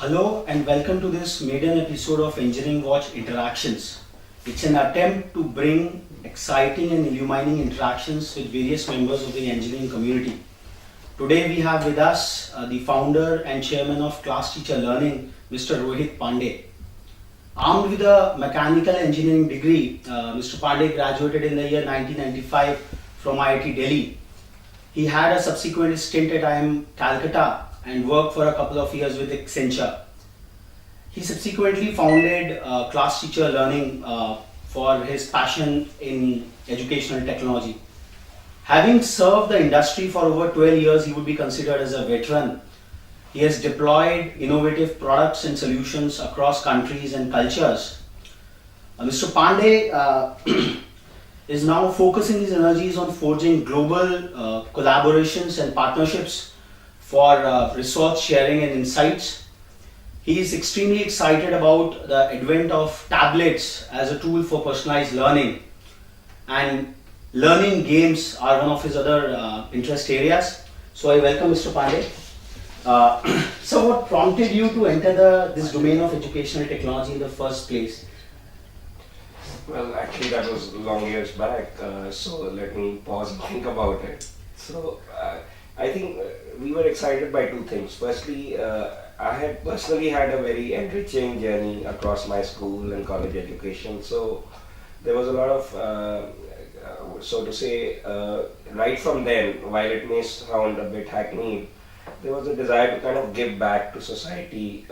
Hello and welcome to this maiden episode of Engineering Watch Interactions. It's an attempt to bring exciting and illuminating interactions with various members of the engineering community. Today we have with us the founder and chairman of Classteacher Learning, Mr. Rohit Pande. Armed with a mechanical engineering degree, Mr. Pande graduated in the year 1995 from IIT Delhi. He had a subsequent stint at IIM Calcutta and worked for a couple of years with Accenture. He subsequently founded Classteacher Learning for his passion in educational technology. Having served the industry for over 12 years, he would be considered as a veteran. He has deployed innovative products and solutions across countries and cultures. Mr. Pande is now focusing his energies on forging global collaborations and partnerships for resource sharing and insights. He is extremely excited about the advent of tablets as a tool for personalized learning, and learning games are one of his other interest areas. So I welcome Mr. Pande. So what prompted you to enter this domain of educational technology in the first place? Well, actually that was long years back, so let me pause and think about it. So I think we were excited by two things. Firstly, I had personally had a very enriching journey across my school and college education. So there was a lot of, so to say, right from then, while it may sound a bit hackneyed, there was a desire to kind of give back to society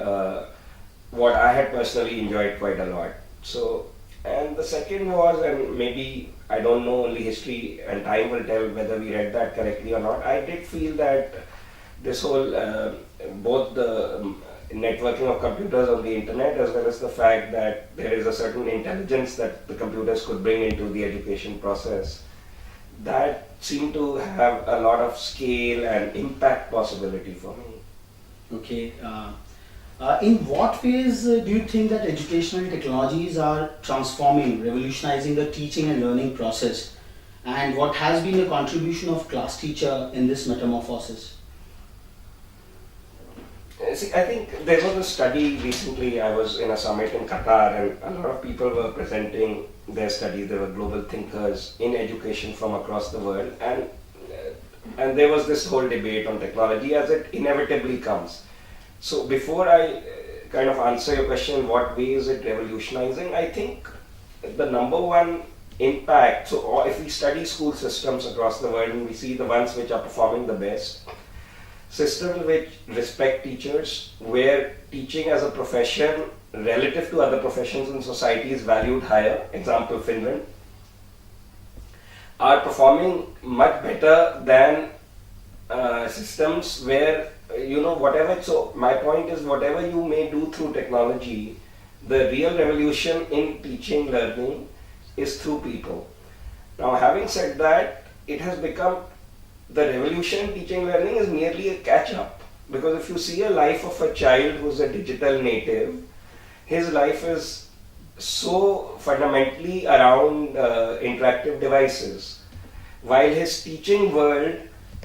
what I had personally enjoyed quite a lot. So, and the second was, and maybe I don't know, only history and time will tell whether we read that correctly or not. I did feel that this whole, both the networking of computers on the internet as well as the fact that there is a certain intelligence that the computers could bring into the education process, that seemed to have a lot of scale and impact possibility for me. Okay. In what ways do you think that educational technologies are transforming, revolutionizing the teaching and learning process? And what has been the contribution of Classteacher in this metamorphosis? See, I think there was a study recently. I was in a summit in Qatar and a lot of people were presenting their studies. There were global thinkers in education from across the world, and there was this whole debate on technology as it inevitably comes. So before I kind of answer your question, what way is it revolutionizing? I think the number one impact, so if we study school systems across the world and we see the ones which are performing the best, systems which respect teachers, where teaching as a profession relative to other professions in society is valued higher, example Finland, are performing much better than systems where, whatever. So my point is, whatever you may do through technology, the real revolution in teaching learning is through people. Now, having said that, it has become, the revolution in teaching learning is merely a catch-up, because if you see a life of a child who's a digital native, his life is so fundamentally around interactive devices, while his teaching world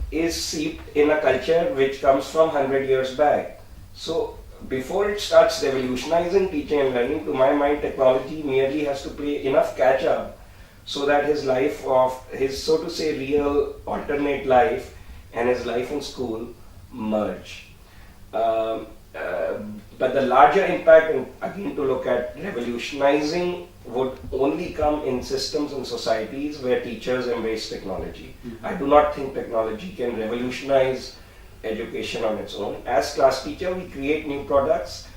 is seeped in a culture which comes from 100 years back. So before it starts revolutionizing teaching and learning, to my mind, technology merely has to play enough catch up so that his life of his, so to say, real alternate life and his life in school merge. But the larger impact, and again to look at revolutionizing, would only come in systems and societies where teachers embrace technology. Mm-hmm. I do not think technology can revolutionize education on its own. As Classteacher, we create new products,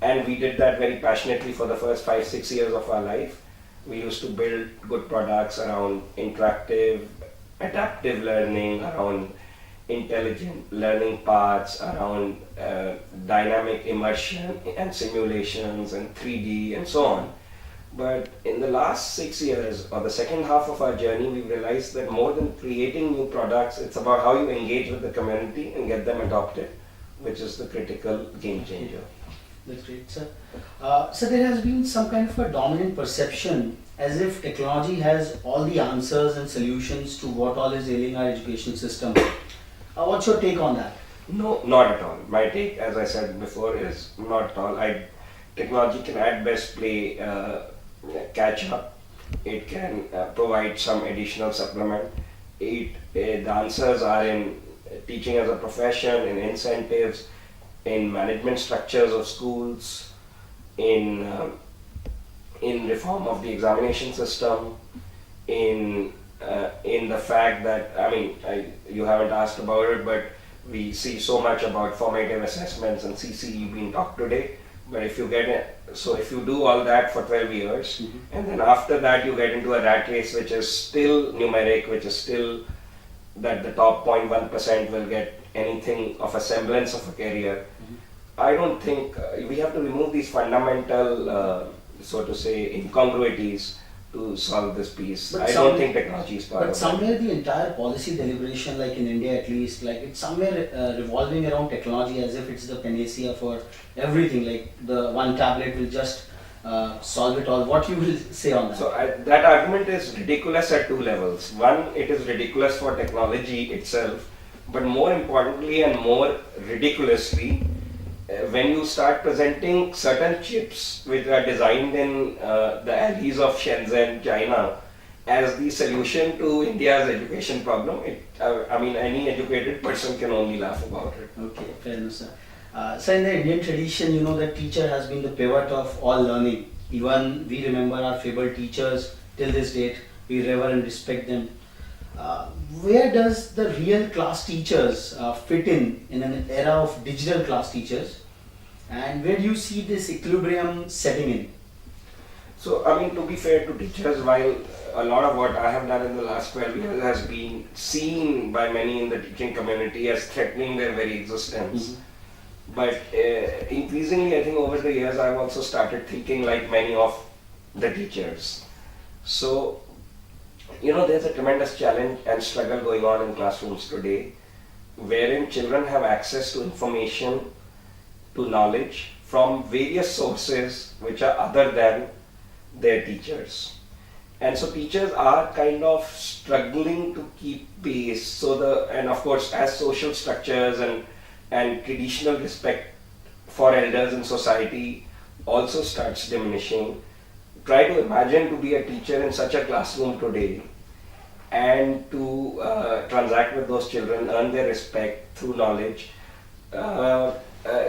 and we did that very passionately for the first 5-6 years of our life. We used to build good products around interactive, adaptive learning, around intelligent learning paths, around dynamic immersion and simulations and 3D and so on. But in the last 6 years, or the second half of our journey, we realized that more than creating new products, it's about how you engage with the community and get them adopted, which is the critical game changer. That's great, sir. So there has been some kind of a dominant perception as if technology has all the answers and solutions to what all is ailing our education system. What's your take on that? No, not at all. My take, as I said before, is not at all. Technology can at best play catch up. It can provide some additional supplement. The answers are in teaching as a profession, in incentives, in management structures of schools, in in reform of the examination system, in the fact that you haven't asked about it, but we see so much about formative assessments and CCE being talked today. But if you get it, so if you do all that for 12 years, and then after that you get into a rat race which is still numeric, which is still that the top 0.1% will get anything of a semblance of a career. I don't think we have to remove these fundamental, so to say, incongruities to solve this piece. But I don't think technology is part of But it. somewhere the entire policy deliberation, like in India at least, like it's somewhere revolving around technology as if it's the panacea for everything. Like the one tablet will just solve it all. What you will say on that? So that argument is ridiculous at two levels. One, it is ridiculous for technology itself, but more importantly and more ridiculously, when you start presenting certain chips which are designed in the alleys of Shenzhen, China, as the solution to India's education problem, any educated person can only laugh about it. Okay, fair enough, sir. So in the Indian tradition, you know that teacher has been the pivot of all learning. Even we remember our favorite teachers till this date. We revere and respect them. Where does the real class teachers fit in an era of digital class teachers? And where do you see this equilibrium setting in? So, to be fair to teachers, while a lot of what I have done in the last 12 years has been seen by many in the teaching community as threatening their very existence. But increasingly, I think over the years, I've also started thinking like many of the teachers. So, there's a tremendous challenge and struggle going on in classrooms today, wherein children have access to information, to knowledge from various sources which are other than their teachers. And so teachers are kind of struggling to keep pace. And of course, as social structures and traditional respect for elders in society also starts diminishing, try to imagine to be a teacher in such a classroom today and to transact with those children, earn their respect through knowledge.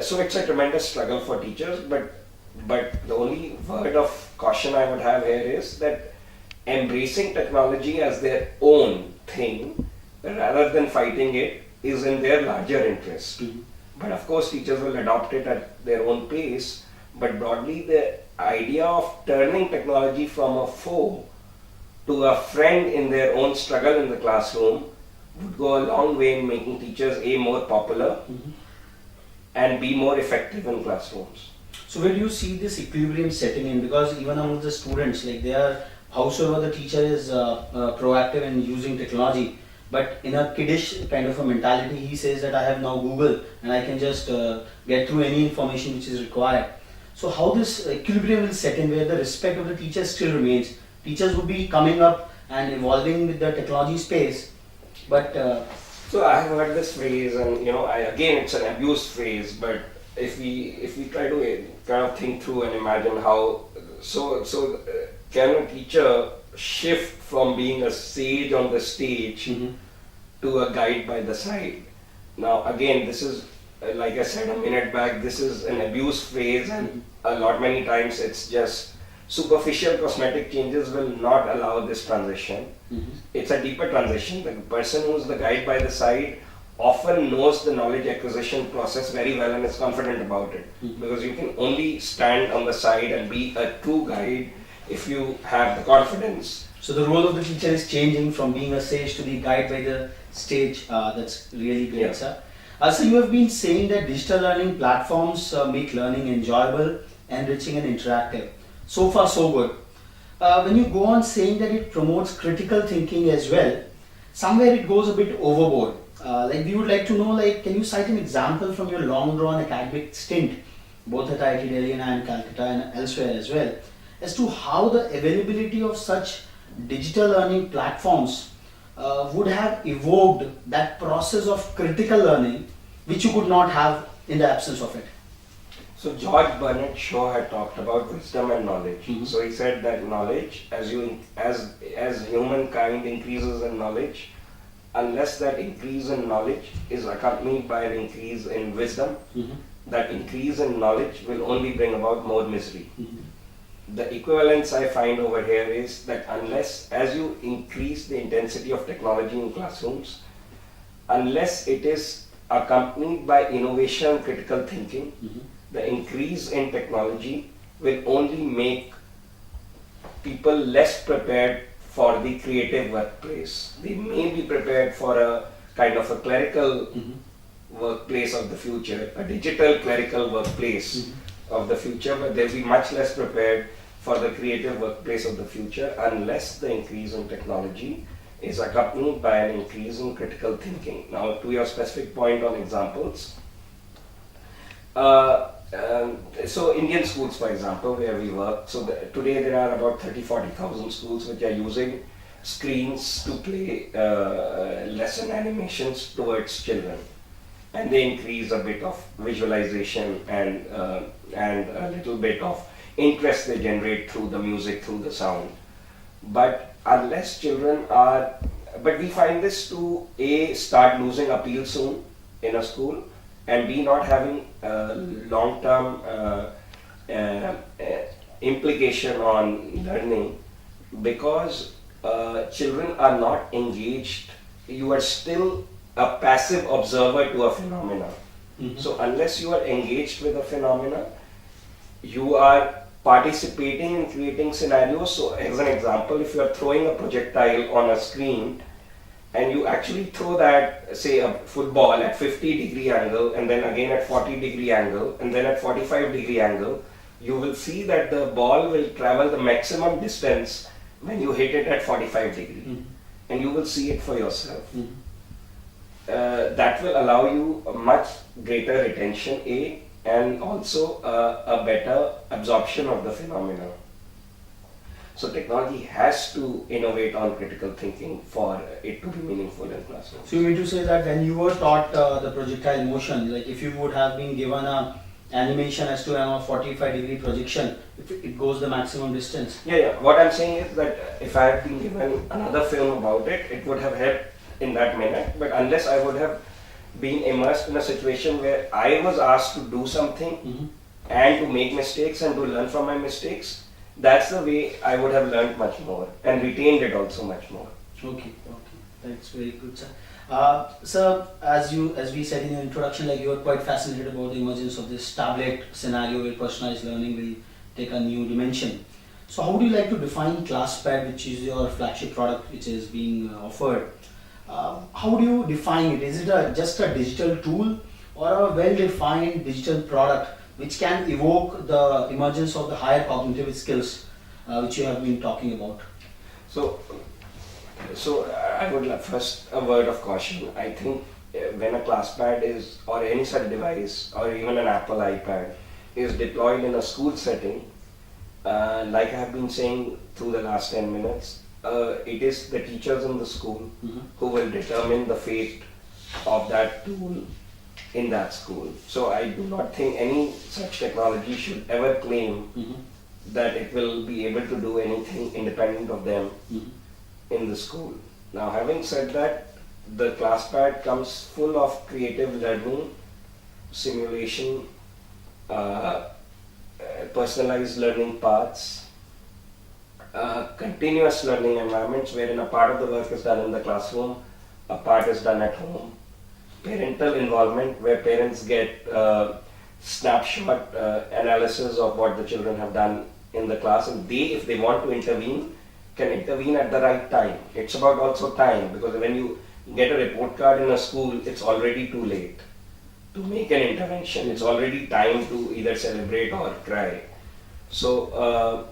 So it's a tremendous struggle for teachers, but the only word of caution I would have here is that embracing technology as their own thing rather than fighting it is in their larger interest. But of course teachers will adopt it at their own pace, but broadly the idea of turning technology from a foe to a friend in their own struggle in the classroom would go a long way in making teachers more popular and be more effective in classrooms. So where do you see this equilibrium setting in? Because even among the students, like they are, howsoever the teacher is proactive in using technology, but in a kiddish kind of a mentality, he says that I have now Google and I can just get through any information which is required. So how this equilibrium will set in where the respect of the teacher still remains? Teachers would be coming up and evolving with the technology space, but so I have heard this phrase, and again it's an abused phrase, but if we try to kind of think through and imagine how can a teacher shift from being a sage on the stage to a guide by the side? Now again, this is like I said a minute back, this is an abused phrase, and many times it's just superficial cosmetic changes will not allow this transition. It's a deeper transition. The person who's the guide by the side often knows the knowledge acquisition process very well and is confident about it, because you can only stand on the side and be a true guide if you have the confidence. So the role of the teacher is changing from being a sage to the guide by the stage. That's really great, sir. So you have been saying that digital learning platforms make learning enjoyable, enriching and interactive. So far so good. When you go on saying that it promotes critical thinking as well, somewhere it goes a bit overboard. We would like to know, can you cite an example from your long drawn academic stint, both at IIT Delhi and Calcutta and elsewhere as well, as to how the availability of such digital learning platforms would have evoked that process of critical learning which you could not have in the absence of it? So George Bernard Shaw had talked about wisdom and knowledge. Mm-hmm. So he said that knowledge, as humankind increases in knowledge, unless that increase in knowledge is accompanied by an increase in wisdom, Mm-hmm. that increase in knowledge will only bring about more misery. Mm-hmm. The equivalence I find over here is that unless, as you increase the intensity of technology in classrooms, unless it is accompanied by innovation and critical thinking, Mm-hmm. the increase in technology will only make people less prepared for the creative workplace. They may be prepared for a kind of a clerical Mm-hmm. workplace of the future, a digital clerical workplace Mm-hmm. of the future, but they'll be much less prepared for the creative workplace of the future unless the increase in technology is accompanied by an increase in critical thinking. Now, to your specific point on examples, so Indian schools, for example, where we work, so today there are about 30,000-40,000 schools which are using screens to play lesson animations towards children, and they increase a bit of visualization and a little bit of interest they generate through the music, through the sound. But unless children are, but we find this to A, start losing appeal soon in a school, and B, not having long-term implication on learning, because children are not engaged. You are still a passive observer to a phenomena. Mm-hmm. So unless you are engaged with a phenomena, you are participating in creating scenarios. So as an example, if you are throwing a projectile on a screen, and you actually throw that, say, a football at 50-degree angle, and then again at 40-degree angle, and then at 45-degree angle, you will see that the ball will travel the maximum distance when you hit it at 45-degree. Mm-hmm. And you will see it for yourself. Mm-hmm. That will allow you a much greater retention, A, and also a better absorption of the phenomena. So technology has to innovate on critical thinking for it to be meaningful in classrooms. So you mean to say that when you were taught the projectile motion, like if you would have been given a animation as to a 45-degree projection, if it goes the maximum distance? Yeah. What I'm saying is that if I had been given another film about it, it would have helped in that minute. But unless I would have been immersed in a situation where I was asked to do something Mm-hmm. and to make mistakes and to learn from my mistakes, that's the way I would have learned much more and retained it also much more. Okay, that's very good, sir. Sir, as we said in your introduction, like you are quite fascinated about the emergence of this tablet scenario where personalized learning will take a new dimension. So how do you like to define ClassPad, which is your flagship product which is being offered? How do you define it? Is it just a digital tool or a well-defined digital product which can evoke the emergence of the higher cognitive skills which you have been talking about? So I would like first a word of caution. I think when a ClassPad is, or any such device, or even an Apple iPad, is deployed in a school setting, like I have been saying through the last 10 minutes, it is the teachers in the school Mm-hmm. who will determine the fate of that tool in that school. So I do not think any such technology should ever claim Mm-hmm. that it will be able to do anything independent of them Mm-hmm. in the school. Now, having said that, the ClassPad comes full of creative learning, simulation, personalized learning paths, continuous learning environments wherein a part of the work is done in the classroom, a part is done at home, parental involvement where parents get snapshot analysis of what the children have done in the class, and they, if they want to intervene, can intervene at the right time. It's about also time, because when you get a report card in a school, it's already too late to make an intervention. It's already time to either celebrate or cry. So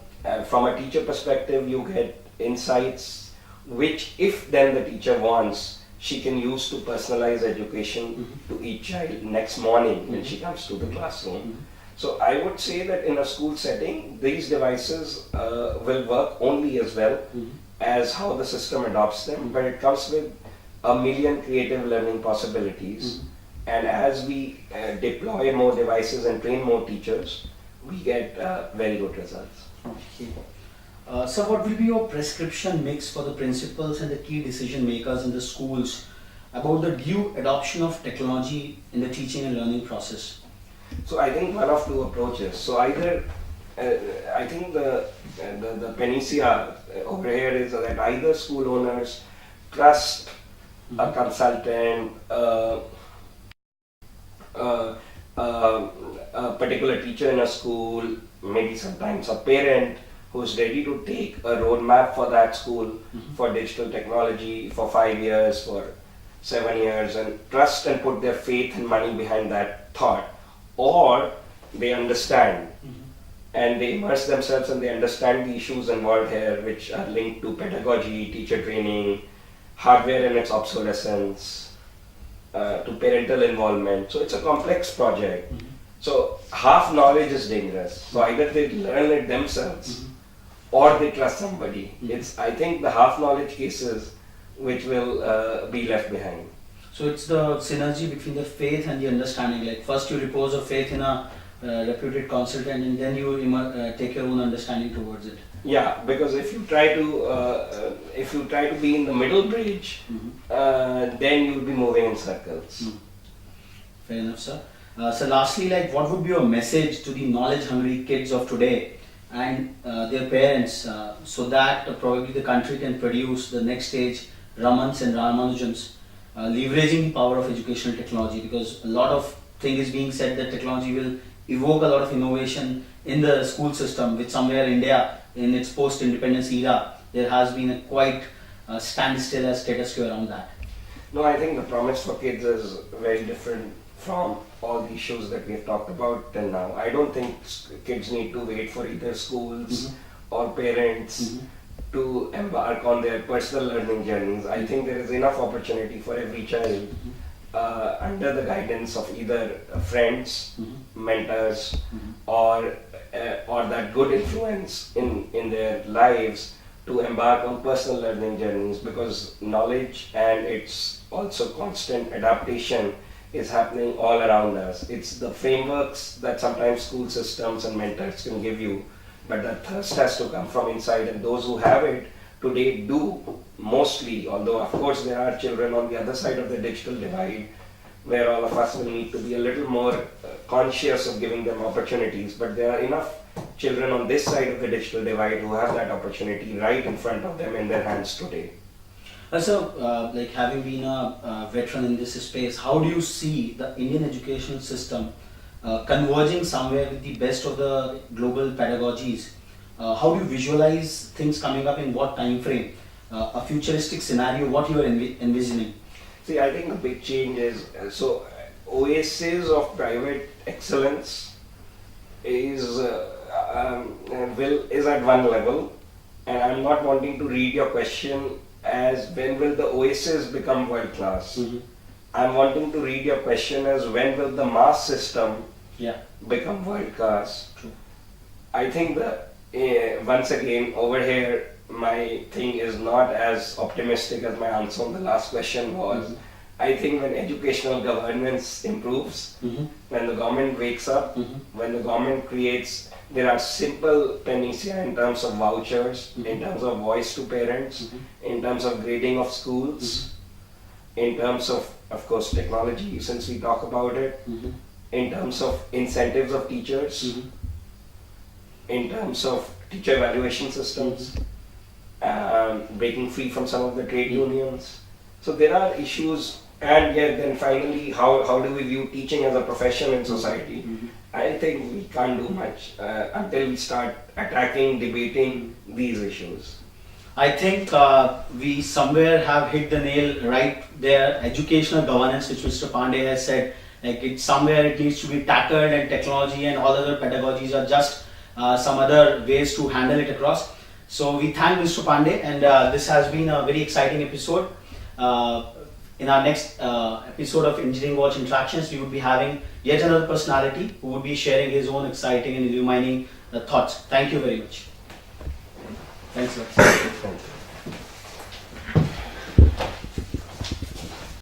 from a teacher perspective, you get insights which, if then the teacher wants, she can use to personalize education to each child next morning when she comes to the classroom. So I would say that in a school setting, these devices will work only as well as how the system adopts them, but it comes with a million creative learning possibilities And as we deploy more devices and train more teachers, we get very good results. Okay. So what will be your prescription mix for the principals and the key decision makers in the schools about the due adoption of technology in the teaching and learning process? So I think one of two approaches. So either I think the panacea over here is that either school owners trust a consultant, a particular teacher in a school, maybe sometimes a parent who's ready to take a roadmap for that school for digital technology for 5 years, for 7 years, and trust and put their faith and money behind that thought, or they understand and they immerse themselves and they understand the issues involved here, which are linked to pedagogy, teacher training, hardware and its obsolescence, to parental involvement. So it's a complex project. So half knowledge is dangerous. So either they learn it themselves or they trust somebody. It's, I think, the half knowledge cases which will be left behind. So it's the synergy between the faith and the understanding. Like first you repose a faith in a reputed consultant, and then you take your own understanding towards it. Yeah, because if you try to be in the middle bridge, then you'll be moving in circles. Fair enough, sir. So lastly, like what would be your message to the knowledge-hungry kids of today and their parents, so that probably the country can produce the next stage Ramans and Ramanujans, leveraging the power of educational technology? Because a lot of thing is being said that technology will evoke a lot of innovation in the school system, which somewhere India in its post-independence era, there has been a quite standstill as status quo around that. No, I think the promise for kids is very different from all the issues that we have talked about till now. I don't think kids need to wait for either schools or parents to embark on their personal learning journeys. I think there is enough opportunity for every child under the guidance of either friends, mentors, or that good influence in their lives to embark on personal learning journeys, because knowledge and its also constant adaptation is happening all around us. It's the frameworks that sometimes school systems and mentors can give you, but that thirst has to come from inside, and those who have it today do mostly, although of course there are children on the other side of the digital divide where all of us will need to be a little more conscious of giving them opportunities, but there are enough children on this side of the digital divide who have that opportunity right in front of them in their hands today. So, like having been a veteran in this space, how do you see the Indian education system converging somewhere with the best of the global pedagogies? How do you visualize things coming up in what time frame? A futuristic scenario, what you are envisioning? See, I think the big change is, oasis of private excellence is at one level, and I'm not wanting to read your question as when will the oasis become world class. I'm wanting to read your question as when will the mass system become world class. True. I think that once again over here my thing is not as optimistic as my answer on the last question was. I think when educational governance improves, when the government wakes up, when the government creates, there are simple panacea in terms of vouchers, in terms of voice to parents, in terms of grading of schools, in terms of course, technology, since we talk about it, in terms of incentives of teachers, in terms of teacher evaluation systems, breaking free from some of the trade unions. So there are issues, and yet then finally, how do we view teaching as a profession in society? I think we can't do much until we start attacking, debating these issues. I think we somewhere have hit the nail right there. Educational governance, which Mr. Pande has said, like it's somewhere it needs to be tackled, and technology and all other pedagogies are just some other ways to handle it across. So we thank Mr. Pande, and this has been a very exciting episode. In our next episode of Engineering Watch Interactions, we would be having yet another personality who would be sharing his own exciting and illuminating thoughts. Thank you very much. Thanks a lot. Thank you.